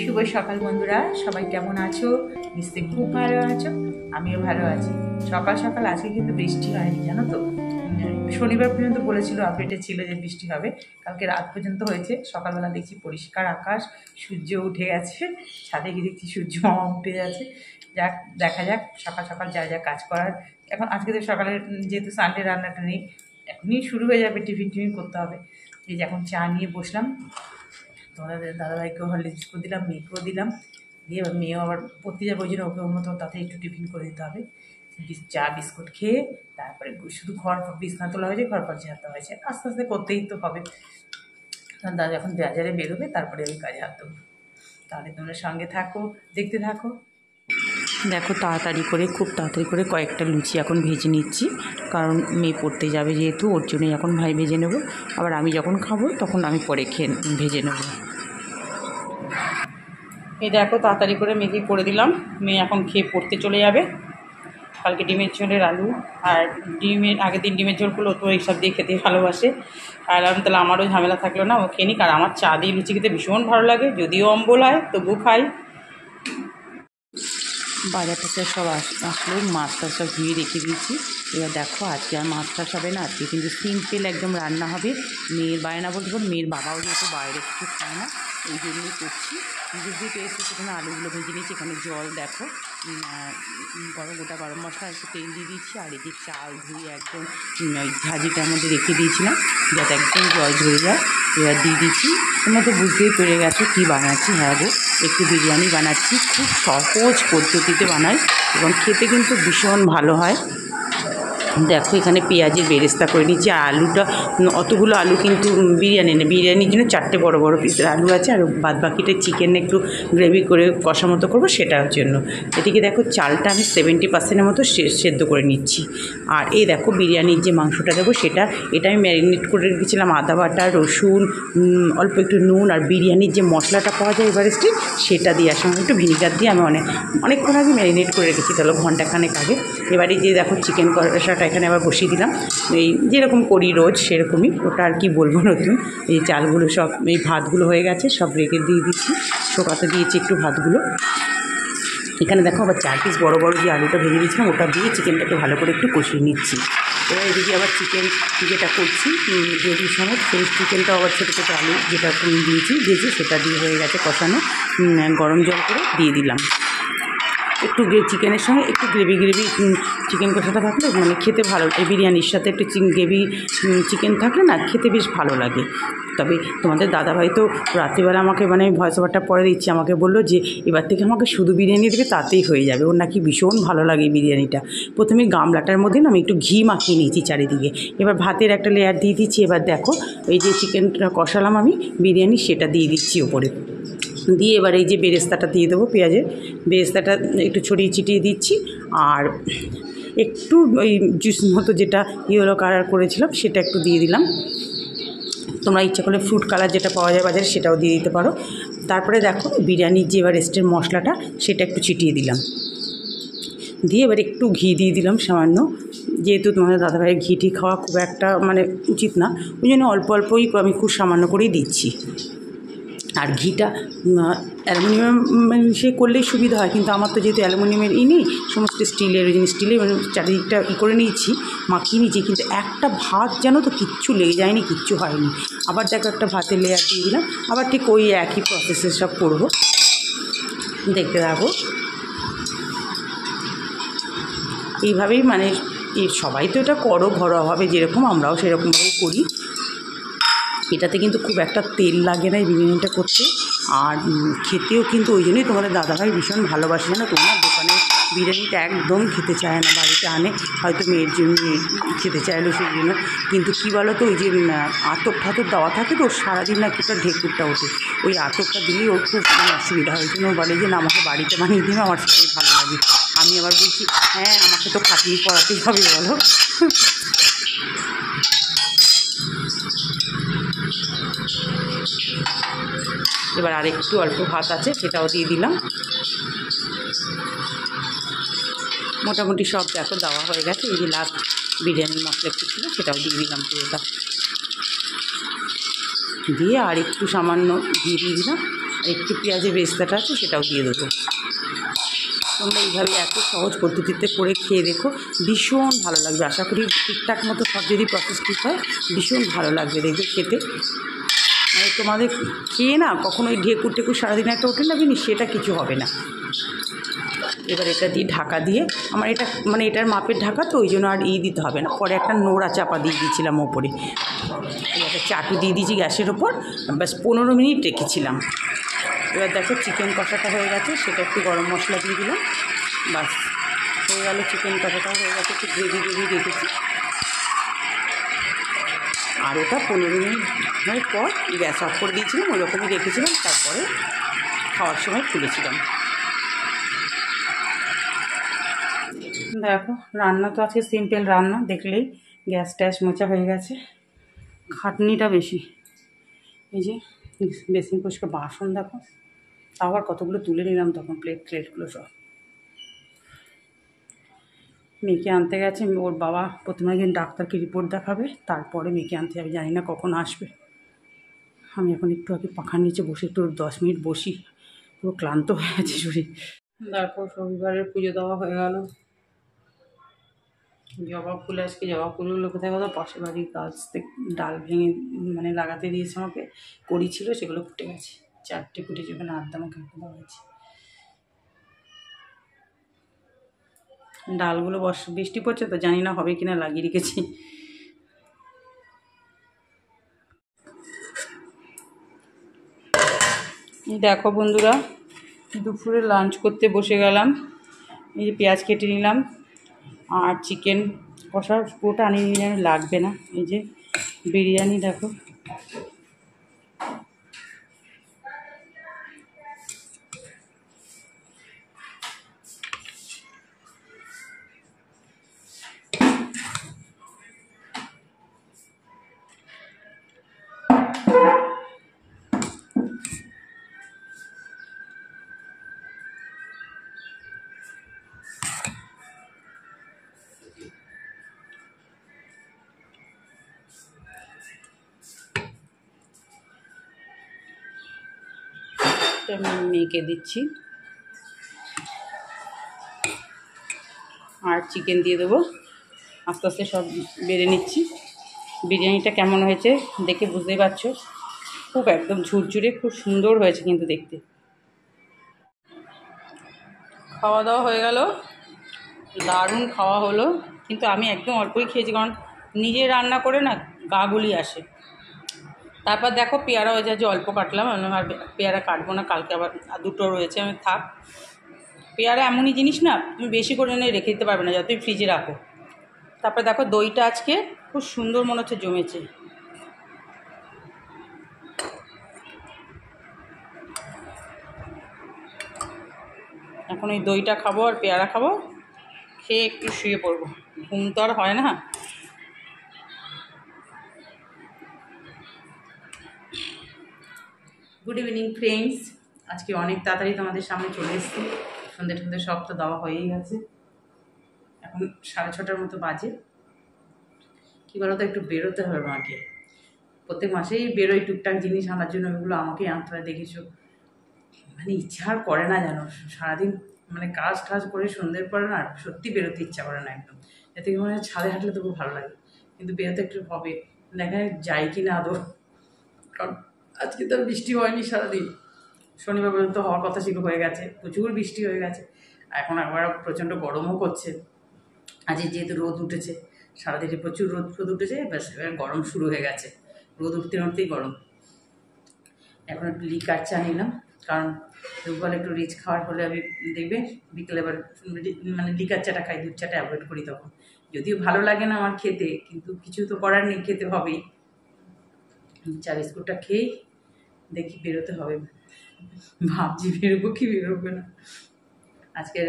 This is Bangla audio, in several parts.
শুভ সকাল বন্ধুরা, সবাই কেমন আছো? নিশ্চয়ই খুব ভালো আছো, আমিও ভালো আছি। সকাল সকাল আজকে কিন্তু বৃষ্টি হয়নি, জানো তো। শনিবার পর্যন্ত বলেছিল, আপডেটে ছিল যে বৃষ্টি হবে। কালকে রাত পর্যন্ত হয়েছে। সকালবেলা দেখছি পরিষ্কার আকাশ, সূর্য উঠে গেছে। ছাদে গিয়ে দেখছি সূর্য মামা উঠে যাচ্ছে। যাক, দেখা যাক সকাল সকাল যা যা কাজ করার। এখন আজকে তো সকালে যেহেতু সানডে, রান্নাটা নেই, এখনই শুরু হয়ে যাবে। টিফিন করতে হবে। এই যে এখন চা নিয়ে বসলাম। তোমাদের দাদাভাইকেও হরলিক্স করে দিলাম, মেয়েকেও দিলাম। দিয়ে এবার মেয়েও আবার পড়তে যাবো, ওই জন্য ওকে অন্য তাতে একটু টিফিন করে দিতে হবে। চা বিস্কুট খেয়ে তারপরে শুধু ঘর বিছনা তোলা হয়েছে, ঘর পর ঝাড়তে হয়েছে। আস্তে আস্তে করতেই তো হবে। দাদা যখন বাজারে বেরোবে তারপরে ওই কাজে হাত দেবো। তাহলে তোমরা সঙ্গে থাকো, দেখতে থাকো। দেখো, খুব তাড়াতাড়ি করে কয়েকটা লুচি এখন ভেজে নিচ্ছি, কারণ মেয়ে পড়তে যাবে যেহেতু, ওর জন্যই এখন ভেজে নেব। আবার আমি যখন খাবো তখন আমি পরে ভেজে নেব। এই দেখো, তাড়াতাড়ি করে মেয়েকে করে দিলাম। মেয়ে এখন খেয়ে পড়তে চলে যাবে। কালকে ডিমের ঝোলের আলু আর আগের দিন ডিমের ঝোল করলো, তো এইসব দিয়ে খেতে ভালোবাসে। আর আমি তাহলে আমারও ঝামেলা থাকলো না, ও খেয়ে নিক। আর আমার চা দিয়ে লুচি খেতে ভীষণ ভালো লাগে, যদিও অম্বল হয় তবু খাই। বাজার থেকে সব আসলো, মাছ টাছ সব ধুয়ে রেখে দিয়েছি। এবার দেখো, আজকে আর মাছ টাছ হবে না, আজকে কিন্তু সিম্পল একদম রান্না হবে। মেয়ের বায়না বলতে পারো, মেয়ের বাবাও যেহেতু বাইরে কিছু খায় না, এই জন্যই করছি। বুঝতেই পেরেছি, সেখানে আলুগুলো ভেজে নিয়েছি। এখানে জল দেখো, গোটা গরম মশলা একটু তেল দিয়ে দিচ্ছি। আর এই যে চাল ধুয়ে একদম ওই ঝাঁঝিটার মধ্যে রেখে দিয়েছিলাম, যাতে একদম জল ঝরে যায়। এবার দিয়ে দিচ্ছি। তোমরা তো বুঝতেই পেরে গেছো কী বানাচ্ছি। হ্যাঁ গো, একটু বিরিয়ানি বানাচ্ছি, খুব সহজ পদ্ধতিতে বানাই এবং খেতে কিন্তু ভীষণ ভালো হয়। দেখো, এখানে পেঁয়াজের বেরেস্তা করে নিচ্ছি। আর আলুটা, অতগুলো আলু কিন্তু বিরিয়ানির জন্য 4টে বড় বড় পিসের আলু আছে। আর বাদ বাকিটা চিকেন একটু গ্রেভি করে কষা মতো করবো, সেটার জন্য। এদিকে দেখো, চালটা আমি 70% মতো সেদ্ধ করে নিচ্ছি। আর এই দেখো, বিরিয়ানির যে মাংসটা দেবো এটা আমি ম্যারিনেট করে রেখেছিলাম। আদা বাটা, রসুন, অল্প একটু নুন, আর বিরিয়ানির যে মশলাটা পাওয়া যায় এভারেস্টে, সেটা দিয়ে আর সঙ্গে একটু ভিনিগার দিয়ে আমি অনেকক্ষণ আগে ম্যারিনেট করে রেখেছি, তাহলে ঘন্টাখানেক আগে। এবারে যে দেখো, চিকেন কষাটা এখানে আবার বসিয়ে দিলাম, এই যেরকম করি রোজ সেরকমই। ওটা আর কি বলবো নতুন। এই চালগুলো সব, এই ভাতগুলো হয়ে গেছে, সব রেখে দিয়ে দিচ্ছি। শোকাতে দিয়েছি একটু ভাতগুলো। এখানে দেখো, আবার 4 পিস বড় বড় যে আলুটা ভেজে দিয়েছিলাম, ওটা দিয়ে চিকেনটাকে ভালো করে একটু কষিয়ে নিচ্ছি। এবার এদিকে আবার চিকেন যেটা করছি গ্রেভির সময়, সেই চিকেনটাও আবার ছোটো ছোটো আলু যেটা দিয়েছি ভেজে, সেটা দিয়ে হয়ে গেছে কষানো। গরম জল করে দিয়ে দিলাম। একটু চিকেনের সঙ্গে একটু গ্রেভি চিকেন কষাটা থাকলে মানে খেতে ভালো। এই বিরিয়ানির সাথে একটু গ্রেভি চিকেন থাকলে না, খেতে বেশ ভালো লাগে। তবে তোমাদের দাদাভাই তো রাত্রিবেলা আমাকে, মানে ভয়েস ওভারটা পরে দিচ্ছি, আমাকে বললো যে এবার থেকে আমাকে শুধু বিরিয়ানি দেবে, তাতেই হয়ে যাবে। ওর নাকি ভীষণ ভালো লাগে বিরিয়ানিটা। প্রথমে গামলাটার মধ্যে না আমি একটু ঘি মাখিয়ে নিয়েছি চারিদিকে। এবার ভাতের একটা লেয়ার দিয়ে দিচ্ছি। এবার দেখো, এই যে চিকেনটা কষালাম আমি বিরিয়ানি, সেটা দিয়ে দিচ্ছি ওপরে। দিয়ে এবার এই যে বেরেস্তাটা দিয়ে দেবো, পেঁয়াজের বেরেস্তাটা একটু ছড়িয়ে ছিটিয়ে দিচ্ছি। আর একটু ওই জুস মতো যেটা ইয়েলো কালার করেছিলাম, সেটা একটু দিয়ে দিলাম। তোমরা ইচ্ছা করলে ফ্রুট কালার যেটা পাওয়া যায় বাজারে, সেটাও দিয়ে দিতে পারো। তারপরে দেখো, বিরিয়ানির যে এভারেস্টের মশলাটা, সেটা একটু ছিটিয়ে দিলাম। দিয়ে এবার একটু ঘি দিয়ে দিলাম সামান্য, যেহেতু তোমাদের দাদাভাইয়ের ঘি খাওয়া খুব একটা মানে উচিত না, ওই জন্য অল্প অল্পই আমি খুব সামান্য করেই দিচ্ছি। আর ঘিটা অ্যালুমিনিয়াম সে করলেই সুবিধা হয়, কিন্তু আমার তো যেহেতু অ্যালুমিনিয়ামের নেই, সমস্ত স্টিলের, ওই জন্য স্টিলের চারিদিকটা করে নিয়েছি, মাখিয়ে নিয়েছি। কিন্তু একটা ভাত যেন তো কিচ্ছু লেগে যায়নি, কিচ্ছু হয়নি। আবার দেখো, একটা ভাতের লেয়ার দিয়ে দিলাম। আবার ঠিক ওই একই প্রসেসে সব করবো, দেখতে থাকো। এইভাবেই মানে সবাই তো এটা করো ঘরোয়াভাবে, যেরকম আমরাও সেরকমভাবেই করি। এটাতে কিন্তু খুব একটা তেল লাগে না এই বিরিয়ানিটা করতে। আর খেতেও কিন্তু ওই জন্যই তোমাদের দাদাভাই ভীষণ ভালোবাসে, জানো। তোমার দোকানে বিরিয়ানিটা একদম খেতে চায় না, বাড়িতে আনে হয়তো মেয়ের জন্য খেতে চাইলো সেই জন্য। কিন্তু কী বলো তো, ওই যে আতপ ঠাতপ দেওয়া থাকে তো, সারাদিন নাকি একটা ঢেকুরটা ওঠে, ওই আতপটা দিলেই ওর খুব অসুবিধা হয়। ওই জন্য বলে যে না, আমাকে বাড়িতে বানিয়ে দিলে আমার সেটাই ভালো লাগে। আমি আবার বলছি, হ্যাঁ আমাকে তো খাটনি পড়াতেই হবে, বলো। এবার আর একটু অল্প ভাত আছে, সেটাও দিয়ে দিলাম। মোটামুটি সব দেখো দেওয়া হয়ে গেছে। এই যে লাস্ট বিরিয়ানির মশলা একটু ছিল, সেটাও দিয়ে দিলাম পুরোটা। দিয়ে আর একটু সামান্য ঘি দিয়ে দিলাম। একটু পেঁয়াজের বেস্তাটা আছে সেটাও দিয়ে দেবো। তোমরা এইভাবে এত সহজ পদ্ধতিতে করে খেয়ে দেখো, ভীষণ ভালো লাগবে। আশা করি ঠিকঠাক মতো সব যদি প্রসেস ঠিক হয় ভীষণ ভালো লাগবে দেখবে খেতে। মানে তোমাদের খেয়ে না কখনো ওই ঢেকুর টেকুর সারাদিন একটা ওঠে না জিনিস, সেটা কিছু হবে না। এবার এটা দিয়ে ঢাকা দিয়ে, আমার এটা মানে এটার মাপের ঢাকা তো ওই জন্য আর দিতে হবে না। পরে একটা নোড়া চাপা দিয়ে দিয়েছিলাম ওপরে, একটা চাটু দিয়ে দিয়েছি গ্যাসের ওপর, ব্যাস 15 মিনিট রেখেছিলাম। এবার দেখো চিকেন কষাটা হয়ে গেছে, সেটা একটু গরম মশলা দিয়ে দিলাম, বাস হয়ে গেল। চিকেন কষাটাও হয়ে গেছে, একটু গ্রেভি রেখেছি। আর ওটা 15 মিনিট পর গ্যাস অফ করে দিয়েছিলাম, ওই রকমই রেখেছিলাম। তারপরে খাওয়ার সময় খুলেছিলাম। দেখো রান্না তো আজকে সিম্পল রান্না, দেখলেই গ্যাস ট্যাস মোচা হয়ে গেছে, খাটনিটা বেশি। এই যে বেসিন পরিষ্কার, বাসন দেখো, আবার কতগুলো তুলে নিলাম তখন, প্লেটগুলো সব। মেয়েকে আনতে গেছে, ওর বাবা প্রথমে একদিন ডাক্তারকে রিপোর্ট দেখাবে, তারপরে মেয়েকে আনতে যাবে, জানি না কখন আসবে। আমি এখন একটু আগে পাখার নিচে বসে একটু 10 মিনিট বসি, পুরো ক্লান্ত হয়ে গেছে শরীর। দেখো রবিবারের পুজো দেওয়া হয়ে গেল। জবা ফুল, আজকে জবা ফুলগুলো কোথায় কোথাও পাশের বাড়ির গাছ থেকে ডাল ভেঙে মানে লাগাতে দিয়েছে আমাকে, করি ছিল, সেগুলো ফুটে গেছে। 4টে ফুটেছে, ওখানে আড্ডা আমাকে দেওয়া হয়েছে। ডালগুলো বৃষ্টি পড়ছে তো, জানি না হবে কিনা, লাগিয়ে রেখেছি। দেখো বন্ধুরা, দুপুরে লাঞ্চ করতে বসে গেলাম। এই যে পেঁয়াজ কেটে নিলাম, আর চিকেন কষা পুরোটা আনিয়ে নিলাম, লাগবে না। এই যে বিরিয়ানি দেখো, মেয়েকে দিচ্ছি, আর চিকেন দিয়ে দেবো। আস্তে আস্তে সব বেড়ে নিচ্ছি। বিরিয়ানিটা কেমন হয়েছে দেখে বুঝতেই পারছো, খুব একদম ঝুরঝুরে, খুব সুন্দর হয়েছে কিন্তু দেখতে। খাওয়া দাওয়া হয়ে গেল, দারুণ খাওয়া হলো, কিন্তু আমি একদম অল্পই খেয়েছি, কারণ নিজে রান্না করে না গা গুলি আসে। তারপর দেখো পেয়ারা হয়ে যায়, যে অল্প কাটলাম, আমি আর পেয়ারা কাটবো না, কালকে আবার 2টো রয়েছে, আমি থাক। পেয়ারা এমনই জিনিস না, তুমি বেশি করে এনে রেখে দিতে পারবে না, যতই ফ্রিজে রাখো। তারপর দেখো দইটা আজকে খুব সুন্দর মনে হচ্ছে জমেছে। এখন এই দইটা খাবো আর পেয়ারা খাবো, খেয়ে একটু শুয়ে পড়বো, ঘুম তো আর হয় না। গুড ইভিনিং ফ্রেন্ডস, আজকে অনেক তাড়াতাড়ি তোমাদের সামনে চলে এসেছি। সন্ধ্যে সব তো দেওয়া হয়েই গেছে, এখন 6:30টার মতো বাজে। কী বলো তো, একটু বেরোতে হবে আমাকে, প্রত্যেক মাসেই বেরোই টুকটাক জিনিস আনার জন্য, ওগুলো আমাকেই আনতে হয়, দেখেছো। মানে ইচ্ছা আর করে না জানো, সারাদিন মানে কাজ টাজ করে সন্ধ্যের পরে না সত্যি বেরোতে ইচ্ছা করে না একদম। এতে মনে হয় ছাদে হাঁটলে তবু ভালো লাগে, কিন্তু বেরোতে একটু হবে, দেখা যাই কি না আদৌ। কারণ আজকে তো বৃষ্টি হয়নি সারাদিন, শনিবার পর্যন্ত হওয়ার কথা ছিল, হয়ে গেছে, প্রচুর বৃষ্টি হয়ে গেছে। এখন আবার প্রচণ্ড গরমও করছে। আজকে যেহেতু রোদ উঠেছে, সারাদিনে প্রচুর রোদ উঠেছে, ব্যাস এবার গরম শুরু হয়ে গেছে, রোদ উঠতেই গরম। এখন একটু লিকার চা নিলাম, কারণ দুপুরবেলা একটু রিচ খাওয়ার হলে আমি দেখবে বিকেলে এবার মানে লিকার চাটা খাই, দুধ চাটা অ্যাভয়েড করি তখন। যদিও ভালো লাগে না আমার খেতে, কিন্তু কিছু তো করার নেই, খেতে হবেই। চা বিস্কুটটা খেয়েই দেখি বেরোতে হবে, ভাবছি বেরোবো কি বেরোবে না। আজকে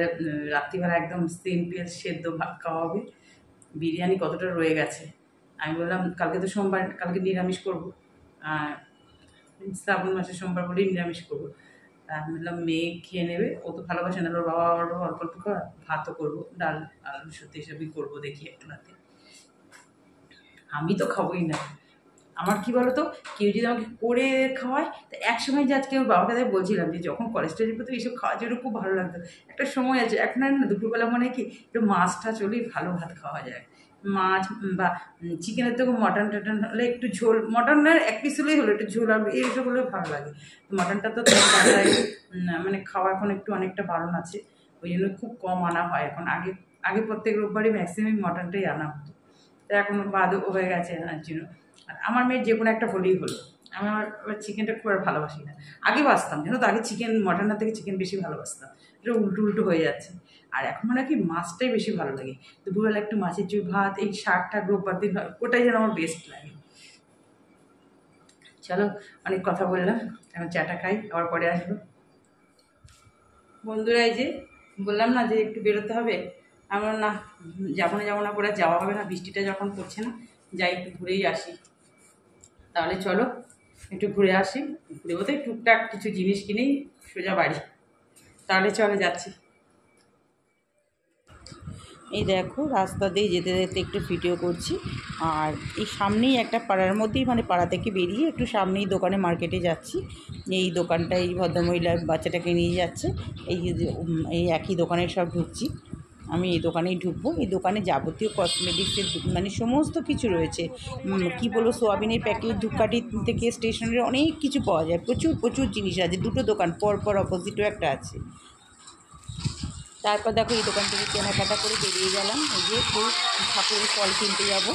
রাত্রিবেলা একদম সিম্পল সেদ্ধ ভাত খাওয়া হবে। বিরিয়ানি কতটা রয়ে গেছে, আমি বললাম কালকে তো সোমবার, কালকে নিরামিষ করবো, শ্রাবণ মাসে সোমবার বলেই নিরামিষ করবো। আমি বললাম মেয়ে খেয়ে নেবে, ও তো ভালোবাসে না, ওর বাবা আরও অল্প অল্প খাওয়া, ভাতও করবো, ডাল আলু সত্যি হিসাবেই করবো, দেখি একটু রাতে। আমি তো খাবোই না, আমার কি বলো তো, কেউ যদি আমাকে করে খাওয়ায়, তো এক সময় যে আজকে ওর বাবাকে তাই বলছিলাম যে যখন কলেজ টলেজ করতো এইসব খাওয়ার জন্য খুব ভালো লাগতো। একটা সময় আছে, এখন আর না দুপুরবেলা মনে হয় কি একটু মাছ টাছ হলেই ভালো ভাত খাওয়া যায়। মাছ বা চিকেনের থেকে মটন টটন হলে একটু ঝোল, মটনের এক পিস হলেই হলো, একটু ঝোল আর এইসব হলে ভালো লাগে। মটনটা তো বাংলায় মানে খাওয়া এখন একটু অনেকটা বারণ আছে, ওই জন্য খুব কম আনা হয় এখন। আগে আগে প্রত্যেক রোববারই ম্যাক্সিমাম মটনটাই আনা হতো, তো এখন বাদও হয়ে গেছে আনার জন্য। আর আমার মেয়ের যে কোনো একটা হলেই হলো। আমার চিকেনটা খুব আর ভালোবাসি না, আগে বাসতাম জানো তো, আগে চিকেন মটনের থেকে চিকেন বেশি ভালোবাসতাম, এটা উল্টো উল্টো হয়ে যাচ্ছে। আর এখন মনে হয় কি মাছটাই বেশি ভালো লাগে, দুপুরবেলা একটু মাছের ঝোল ভাত, এই শাক টাক রোববার দিন হয়, ওটাই যেন আমার বেস্ট লাগে। চলো, অনেক কথা বললাম, এখন চাটা খাই, আবার পরে আসবো। বন্ধুরা এই যে বললাম না যে একটু বেরোতে হবে, আমরা না যাবো না করে যাওয়া হবে না, বৃষ্টিটা যখন পড়ছে না, যাই একটু ঘুরেই আসি। তাহলে চলো একটু ঘুরে আসি, ঘুরে বলতে টুকটাক কিছু জিনিস কিনেই সোজা বাড়ি। তাহলে চলে যাচ্ছি। এই দেখো রাস্তা দিয়ে যেতে যেতে একটু ভিডিও করছি। আর এই সামনেই একটা পাড়ার মধ্যেই, মানে পাড়া থেকে বেরিয়ে একটু সামনেই দোকানে মার্কেটে যাচ্ছি। এই দোকানটা এই ভদ্রমহিলার বাচ্চাটাকে নিয়ে যাচ্ছে, এই একই দোকানে সব ঢুকছি। আমি এই দোকানেই ঢুকবো। এই দোকানে যাবতীয় কসমেটিক্সের মানে সমস্ত কিছু রয়েছে। কি বলবো, সোয়াবিনের প্যাকেট, ধূপকাঠি থেকে স্টেশনারি অনেক কিছু পাওয়া যায়, প্রচুর প্রচুর জিনিস আছে। দুটো দোকান পর অপোজিটও একটা আছে। তারপর দেখো এই দোকান থেকে কেনাকাটা করে বেরিয়ে গেলাম। এই যে একটু ঠাকুরের ফল কিনতে যাবো,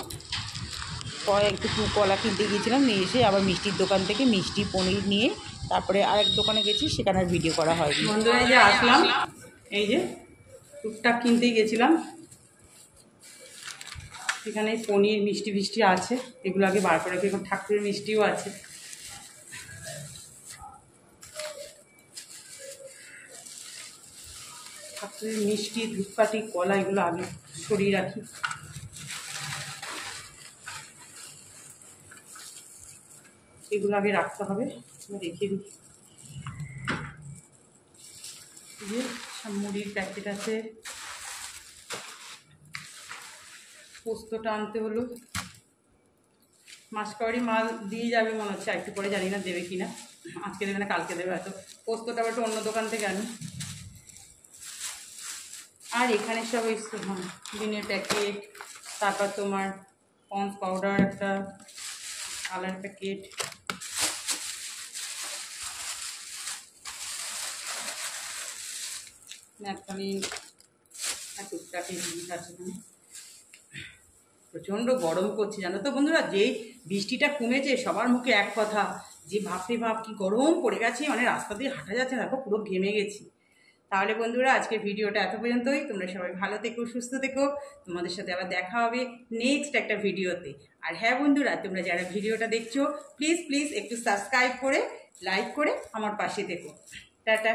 একটু কলা কিনতে গিয়েছিলাম, নিয়ে এসে আবার মিষ্টির দোকান থেকে মিষ্টি পনির নিয়ে তারপরে আরেক দোকানে গেছি, সেখানে আর ভিডিও করা হয়নি। বন্ধুরা এই যে আসলাম, এই যে টুকটাক কিনতেই গেছিলাম, এখানে পনির মিষ্টি ফিষ্টি আছে, এগুলো আগে বার করে রেখে, এখন ঠাকুরের মিষ্টিও আছে। ঠাকুরের মিষ্টি, ধূপকাঠি, কলা এগুলো আগে সরিয়ে রাখি। এগুলো আগে রাখতে হবে, রেখে দিই। যে মুড়ির প্যাকেট আছে, পোস্তটা আনতে হলো। মাসকাবারি মাল দিয়ে যাবে মনে হচ্ছে, একটু পরে, জানি না দেবে কিনা, আজকে দেবে না কালকে দেবে হয়তো। পোস্তটা আবার একটু অন্য দোকান থেকে আনি। আর এখানে সব ওই ডিমের প্যাকেট, তারপর তোমার পন্স পাউডার একটা, কালার প্যাকেট, ন্যাপথলিন, টুকটাক জিনিস আছে। প্রচণ্ড গরম করছে জানো তো বন্ধুরা, যেই বৃষ্টিটা কমেছে সবার মুখে এক কথা, যে ভাবতে ভাব কি গরম পড়ে গেছে, মানে রাস্তা দিয়ে হাঁটা যাচ্ছে, দেখো পুরো ঘেমে গেছি। তাহলে বন্ধুরা আজকে ভিডিওটা এত পর্যন্তই। তোমরা সবাই ভালো থেকো, সুস্থ থেকো, তোমাদের সাথে আবার দেখা হবে নেক্সট একটা ভিডিওতে। আর হ্যাঁ বন্ধুরা, তোমরা যারা ভিডিওটা দেখছো প্লিজ প্লিজ একটু সাবস্ক্রাইব করে লাইক করে আমার পাশে থেকো। টাটা।